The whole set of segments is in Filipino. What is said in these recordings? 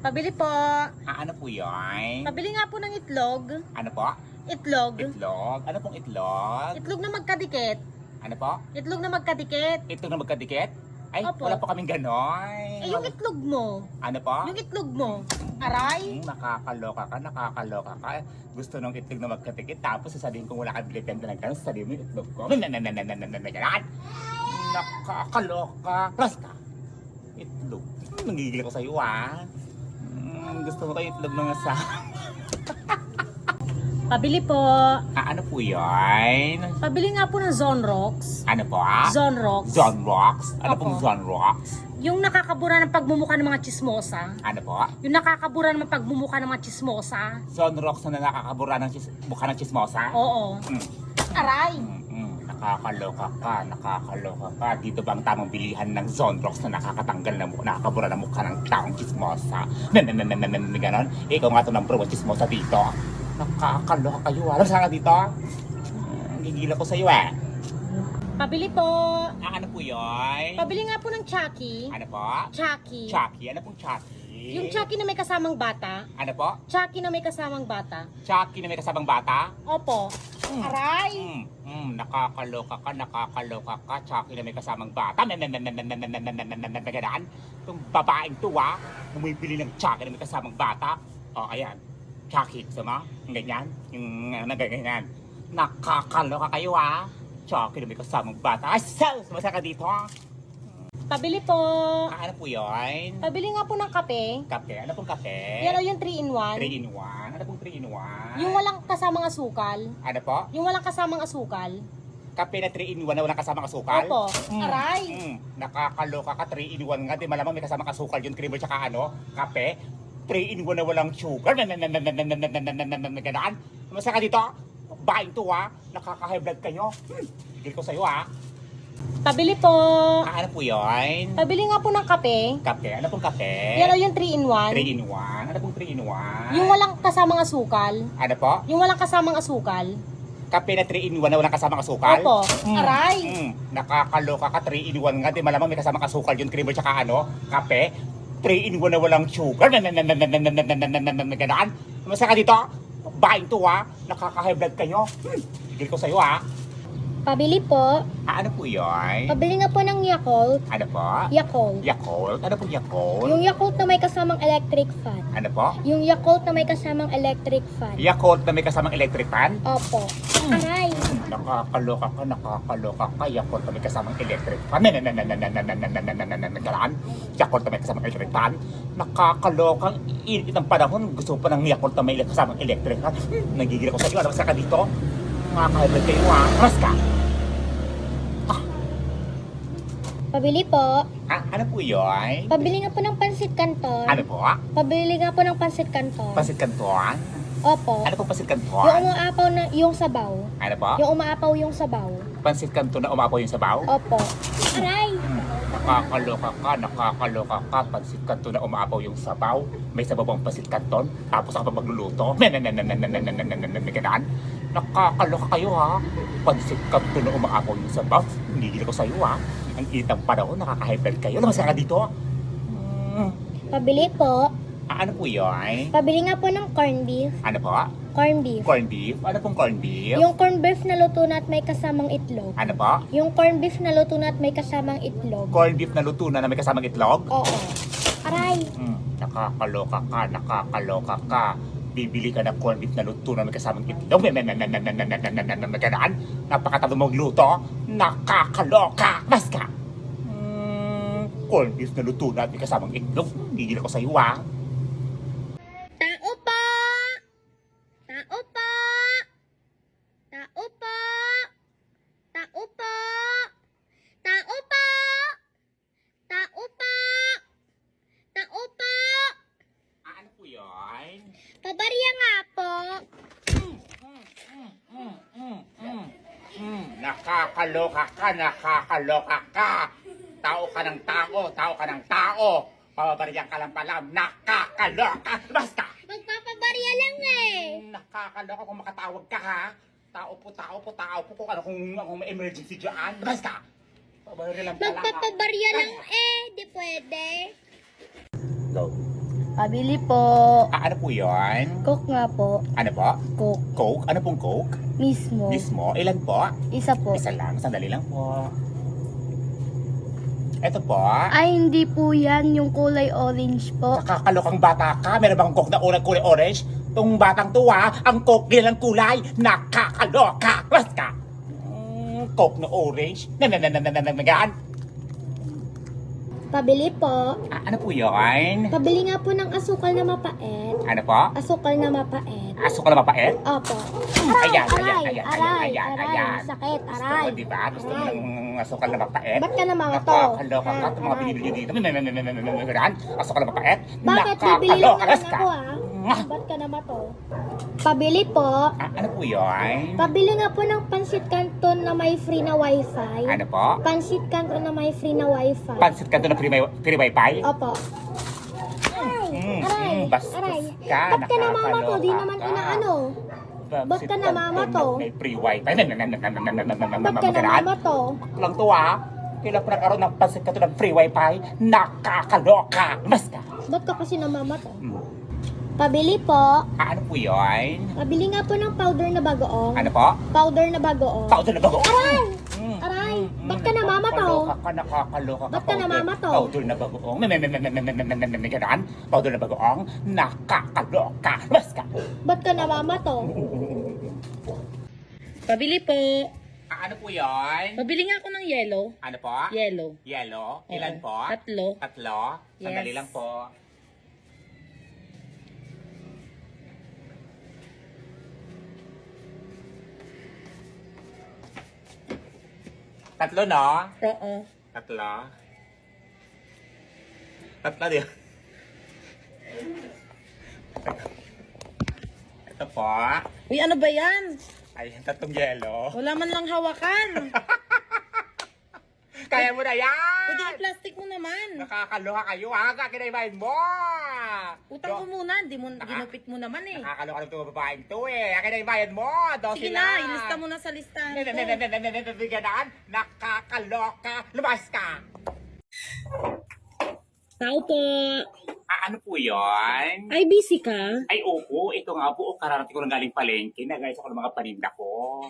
Pabili po. Ano po yun? Pabili nga po ng itlog. Ano po? Itlog. Itlog? Ano pong itlog? Itlog na magkadikit. Ano po? Itlog na magkadikit. Itlog na magkadikit? Ay, Opo. wala po kaming ganon. Eh, yung itlog mo. Ano po? Yung itlog mo. Aray. Nakakaloka ka, nakakaloka ka. Gusto nung itlog na magkadikit, tapos sasabihin kong wala kang bilipenda ng ganon, sasabihin mo yung itlog ko. Ganon. Nakakaloka. Plus ka. Itlog. Nangigil ko sa'yo gusto mo kayo itlog ng asa. Pabili po. Ano po yun? Pabili nga po ng Zonrox. Ano po? Zonrox. Zonrox? Ano Opo. pong Zonrox? Yung nakakabura ng pagmumukha ng mga chismosa. Ano po? Yung nakakabura ng pagmumukha ng mga chismosa. Zonrox na nakakabura ng mukha ng chismosa? Oo. Aray. Nakakaloka ka, nakakaloka ka. Dito ba ang tamang bilihan ng Zonrox na nakakatanggal na nakakabura ng mukha ng taong chismosa? Ganon? Ikaw nga ito ng bro, chismosa dito. Nakakaloka kayo. Alam saan ka dito? Gigila ko sa'yo Pabili po. Ano po yun? Pabili nga po ng Chucky. Ano po? Chucky. Chucky? Ano pong Chucky? Yung Chucky na may kasamang bata. Ano po? Chucky na may kasamang bata. Chucky na may kasabang bata? Opo. Aray. Nakakaloka ka, nakakaloka ka. Chucky na may kasamang bata. Ganaan. Itong babaeng to bumibili ng Chucky na may kasamang bata. O, ayan. Chucky, gusto mo? Ganyan. Yung ganyan. Nakakaloka kayo Chucky na may kasamang bata. Ay, sumasa ka dito Pabili po. Ano po yun? Pabili nga po ng kape. Kape? Ano pong kape? Yan o yung 3-in-1. 3-in-1? Ano pong 3-in-1? Yung walang kasamang asukal. Ano po? Yung walang kasamang asukal. Kape na 3-in-1 na walang kasamang asukal? Opo. Aray. Nakakaloka ka, 3-in-1 nga. Di malamang may kasamang asukal yun, creamer tsaka kape. 3-in-1 na walang sugar. Ganaan. Masa ka dito? Baing to nakaka-high blood kayo. Higil ko sa'yo Pabili po. Ano po yun? Pabili nga po ng kape. Kape? Ano pong kape? Yan o yung 3-in-1. 3-in-1? Ano pong 3-in-1? Yung walang kasamang asukal. Ano po? Yung walang kasamang asukal. Kape na 3-in-1 na walang kasamang asukal? Opo. Aray. Nakakaloka ka, 3-in-1 nga. Di malamang may kasamang asukal yun, creamer tsaka kape. 3-in-1 na walang sugar. Ganaan. Masa ka dito? Baing to nakaka-high blood kayo. Higil ko sa'yo Pabili po. Ano po yun? Pabili nga po ng Yakult. Ano po? Yakult. Yakult? Ano po Yakult? Yung Yakult na may kasamang electric fan. Ano po? Yung Yakult na may kasamang electric fan. Yakult na may kasamang electric fan? Opo. Aray. Nakakaloka ka, nakakaloka ka. Yakult na may kasamang electric fan. Ganaan. Yakult na may kasamang electric fan. Nakakaloka. Init ng panahon. Gusto pa ng Yakult na may kasamang electric fan. Nagigil ako sa iyo. Alam sa ka dito? Nakakahibad kayo Mas ka. Pabili po. Ano po yun? Pabili nga po ng pansit canton. Ano po? Pabili nga po ng pansit canton. Pansit kanton? Opo. Ano po pansit Yung kanton? umaapaw na yung sabaw. Ano po? Yung umaapaw yung sabaw. Pansit kanton na umapaw yung sabaw? Opo. Aray. Nakakaloka ka, nakakaloka ka. Pansit kanton na umapaw yung sabaw. May sabaw ang pansit kanton. Tapos ako pa magluluto. Ganaan. Nakakaloka kayo Pansit kanton na umapaw yung sabaw. Hindi ko sa'yo Ang init ng panahon, nakaka-high kayo. Lamas ka dito Pabili po. Ano po yun? Pabili nga po ng corned beef. Ano po? Corned beef. Corned beef? Ano pong corned beef? Yung corned beef na luto na at may kasamang itlog. Ano po? Yung corned beef na luto na at may kasamang itlog. Corned beef na luto na may kasamang itlog? Oo. Aray. Nakakaloka ka, nakakaloka ka. Bibili ka ng corned beef na luto na may kasamang itlog. Ganaan. Napakataba mong luto. Nakakaloka. Mas ka. Corned beef na luto na at may kasamang itlog. Gigil ako sa'yo Tao po! Tao po! Tao po! Tao po! Tao po! Tao po! Tao po! Ano po yun? Pabarya nga po. Nakakaloka ka, nakakaloka ka. Tao ka ng tao, tao ka ng tao. Pababaryan ka lang pala, nakakaloka. Basta! Magpapabarya lang Nakakaloka kung makatawag ka Tao po, tao po, tao po. Kung ano, kung may emergency dyan. Basta! Pababaryan lang pala Magpapabarya lang di pwede. Go. Pabili po. Ano po yun? Coke nga po. Ano po? Coke. Coke? Ano pong Coke? Mismo. Mismo? Ilan po? Isa po. Isa lang. Sandali lang po. Ito po. Ay, hindi po yan. Yung kulay orange po. Nakakalokang bata ka. Meron bang Coke na kulay orange? Itong batang tuwa, ang Coke nilang kulay, nakakaloka. Bas ka. Coke na orange. Nananananananagan. Pabili po. Ano po yun? Pabili nga po ng asukal na mapait. Ano po? Asukal na mapait. Asukal na mapait? Opo. Ayan, aray, ayan, aray, ayan, aray. ayan. Sakit, Gusto aray. mo, di ba? Gusto mo Aray. ng asukal na mapait? Ba't ka namamato? Nakakaloka ka. Ha, Itong mga aray. binibili dito. Asukal na mapait? Bakit bibili lang Nakakaloka. naman Bas ka. ako Ba't ka namato? Pabili po. Ano po yun? Pabili nga po ng pansit canton na may free na wifi. Ano po? Pansit canton na may free na wifi. Pansit ka doon na free wifi? Opo. Aray, bastos aray. ka, Ba't ka namamato? Di nakakaloka naman ka. inaano. Ba't ka namamato? May free wifi. Ba't ka namamato? Lang to Kailan pa nagkaroon ng pansit ka doon ng free wifi? Nakakaloka. Mas ka. Ba't ka kasi namamato? Pabili po. Ano po yun? Pabili nga po ng powder na bagoong. Ano po? Powder na bagoong. Powder na bago. Aray! Aray! Ba't ka namamato? Nakakaloka ka. Ba't ka namamato? Powder na bagoong. Ganon. Powder na bagoong. Nakakaloka. Mas ka. Ba't ka namamato? Pabili po. Ano po yun? Pabili nga ako ng yellow. Ano po? Yellow. Yellow? Oo. Ilan po? Tatlo. Tatlo? Sandali Yes. lang po. Tatlo, no? Oo. Tatlo. Tatlo din. Ito po. Uy, ano ba yan? Ay, tatlong yelo. Wala man lang hawakan. Kaya mo na yan! Pwede i-plastic mo naman. Nakakaloka kayo ha, kakinaibahin mo! Utang ko muna, ginupit mo naman eh. Nakakaloka ng itong babaeng to eh. Kakinaibahin mo! Sige na, ilista mo na sa listahan ko. Ganon, nakakaloka! Lumabas ka! Tao po. Ano po yun? Ay, busy ka? Ay, opo. Ito nga po. Kararating ko lang galing palengke. Nagayos ako ng mga paninda ko.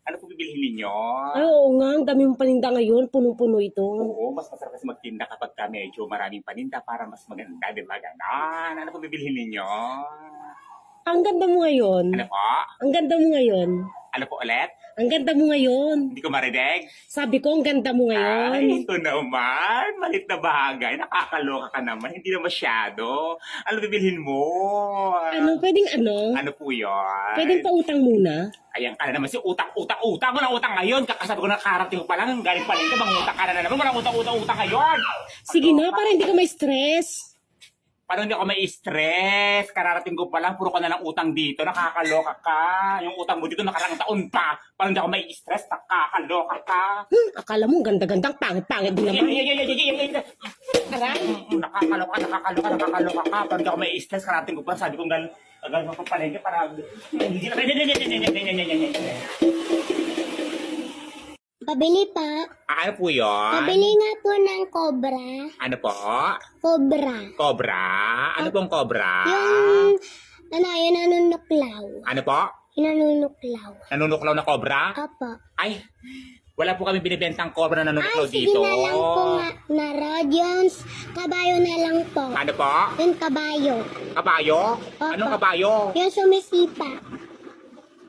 Ano po bibilihin ninyo? Ay, oo nga, ang dami mong paninda ngayon, punong-puno ito. Oo, mas masarap kasi magtinda kapag ka medyo maraming paninda para mas maganda, di ba? Ganon. Ano po bibilihin ninyo? Ang ganda mo ngayon. Ano po? Ang ganda mo ngayon. Ano po ulit? Ang ganda mo ngayon. Hindi ko marinig. Sabi ko, ang ganda mo Ay, ngayon. ito naman. Malit na bagay. Nakakaloka ka naman. Hindi na masyado. Ano bibilhin mo? Ano, pwedeng ano? Ano po yun? Pwedeng pautang muna. Ayan ka na naman si utang. Walang utang ngayon. Kakasabi ko na karating ko pa lang. Galing pa rin ka. Utang ka na naman. Walang utang ngayon. Sige na, para hindi ka may stress. Paano hindi ako may stress? Kararating ko pa lang. Puro ka na ng utang dito. Nakakaloka ka. Yung utang mo dito nakarang taon pa. Paano hindi ako may stress? Nakakaloka ka. Akala mo, ganda-gandang pangit-pangit din naman. Aray! Nakakaloka ka. Paano hindi ako may stress? Kararating ko pa. Sabi ko galing ako palengke para... Pabili pa. Ano po yun? Pabili nga po ng cobra. Ano po? Cobra. Cobra? Ano pong cobra? Yung nanunuklaw. Ano po? Yung nanunuklaw. Nanunuklaw na cobra? Opo. Ay, wala po kami binibentang cobra na nanunuklaw Sige dito. na lang po na Rodions. Kabayo na lang po. Ano po? Yung kabayo. Kabayo? Anong kabayo? Yung sumisipa.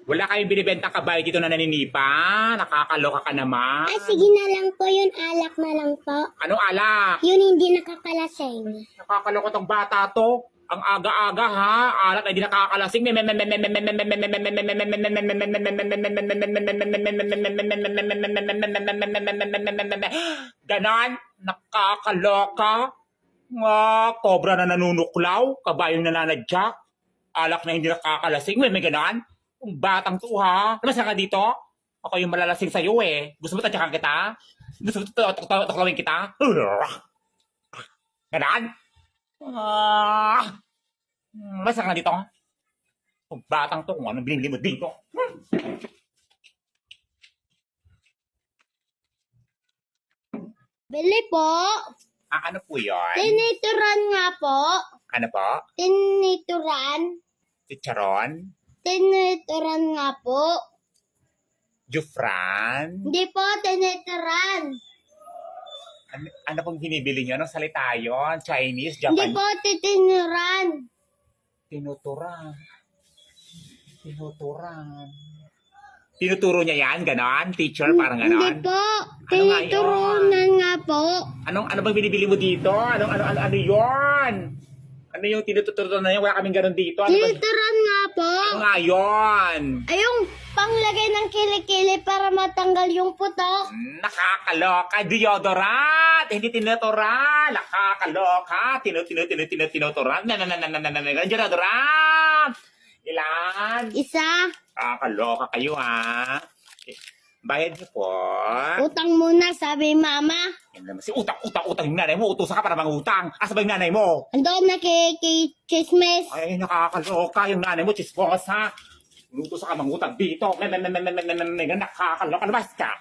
Wala kayong binibentang kabayo dito na naninipa. Nakakaloka ka naman. Sige na lang po. Yun alak na lang po. Anong alak? Yun hindi nakakalaseng. Nakakaloka tong bata to. Ang aga-aga ha. Alak na hindi nakakalasing. Ganon. Nakakaloka. Nga, cobra na nanunuklaw. Kabayong nananadyak. Alak na hindi nakakalasing. May ganon. Ang batang to ha. Labas ka dito. Ako yung malalasing sa'yo eh. Gusto mo tadyakan kita? Gusto mo tuklawin kita? Ganon? Labas ka dito. Ang batang to. Kung anong binili mo dito. Bili po. Ano po yun? Tinituran nga po. Ano po? Tinituran. Chicharon? Tinituran nga po. Jufran? Hindi po, tinituran. Ano pong binibili nyo? Anong salita yun? Chinese? Hindi Japanese? po, titinuran. Tinuturan. Tinuturan. Tinuturo niya yan? Ganon? Teacher? Parang Hindi ganon? po, Ano nga yun? tiniturunan nga po. Ano bang binibili mo dito? Ano yun? Ano yung tinuturo na yun? Wala kaming ganon dito. Ano ba? Tinituran nga po. Ano nga yun? Ay, yung panglagay ng kilikili para matanggal yung putok. Nakakaloka. Deodorant. Hindi tinuturan. Nakakaloka. Tinuturan. Deodorant. Ilan? Isa, Nakakaloka kayo ha. Bayad niyo po. utang muna, sabi mama. Yan naman si utang yung nanay mo. Utusan ka para mangutang. Asa ba yung nanay mo? Andoon na kay Chismis. Ay, nakakaloka yung nanay mo. Chismosa. Utusan ka mangutang dito. Nakakaloka. Labas ka.